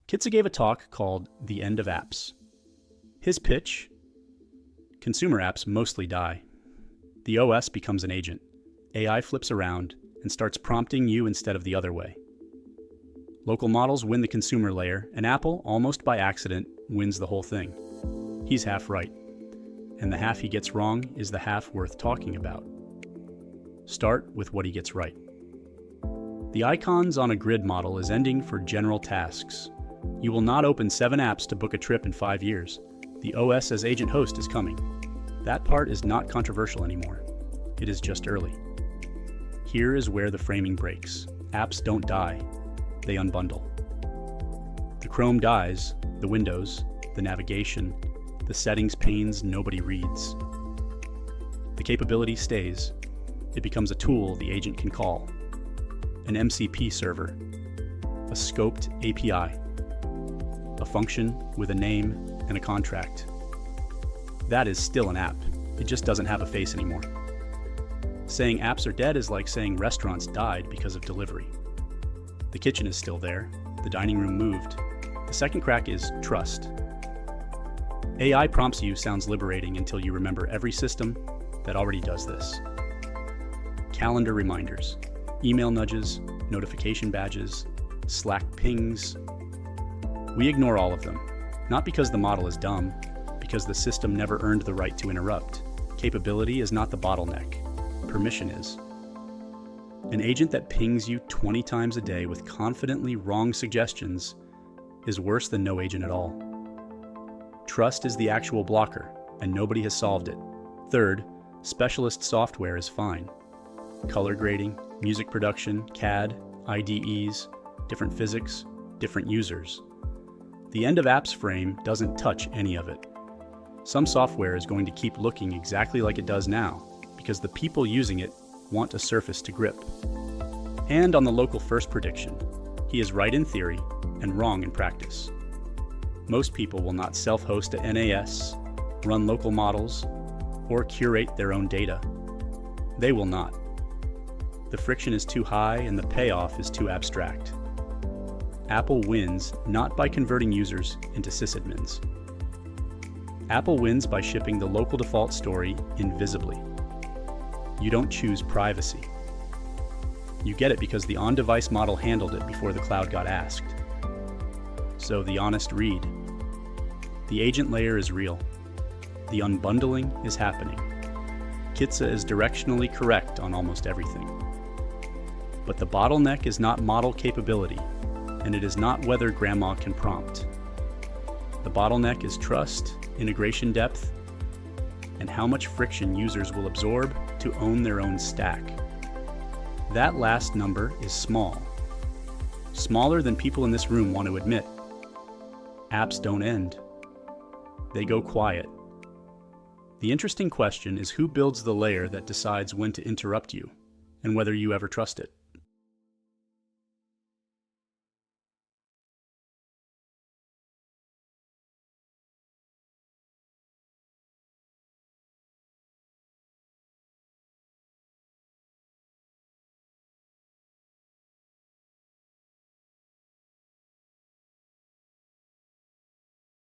Kitze gave a talk called The End of Apps. His pitch: consumer apps mostly die. The OS becomes an agent. AI flips around and starts prompting you instead of the other way. Local models win the consumer layer, and Apple, almost by accident, wins the whole thing. He's half right, and the half he gets wrong is the half worth talking about. Start with what he gets right. The icons on a grid model is ending for general tasks. You will not open 7 apps to book a trip in 5 years. The OS as agent host is coming. That part is not controversial anymore. It is just early. Here is where the framing breaks. Apps don't die, they unbundle. The Chrome dies, the Windows, the navigation, the settings panes nobody reads. The capability stays. It becomes a tool the agent can call. An MCP server, a scoped API, a function with a name and a contract. That is still an app. It just doesn't have a face anymore. Saying apps are dead is like saying restaurants died because of delivery. The kitchen is still there. The dining room moved. The second crack is trust. AI prompts you sounds liberating until you remember every system that already does this. Calendar reminders, email nudges, notification badges, Slack pings. We ignore all of them, not because the model is dumb, because the system never earned the right to interrupt. Capability is not the bottleneck. Permission is. An agent that pings you 20 times a day with confidently wrong suggestions is worse than no agent at all. Trust is the actual blocker, and nobody has solved it. Third, specialist software is fine. Color grading, music production, CAD, IDEs, different physics, different users. The end of apps frame doesn't touch any of it. Some software is going to keep looking exactly like it does now, because the people using it want a surface to grip. And on the local first prediction, he is right in theory and wrong in practice. Most people will not self-host a NAS, run local models, or curate their own data. They will not. The friction is too high and the payoff is too abstract. Apple wins not by converting users into sysadmins. Apple wins by shipping the local default story invisibly. You don't choose privacy. You get it because the on-device model handled it before the cloud got asked. So the honest read. The agent layer is real. The unbundling is happening. Kitze is directionally correct on almost everything. But the bottleneck is not model capability, and it is not whether grandma can prompt. The bottleneck is trust, integration depth, and how much friction users will absorb to own their own stack. That last number is small. Smaller than people in this room want to admit. Apps don't end. They go quiet. The interesting question is who builds the layer that decides when to interrupt you, and whether you ever trust it.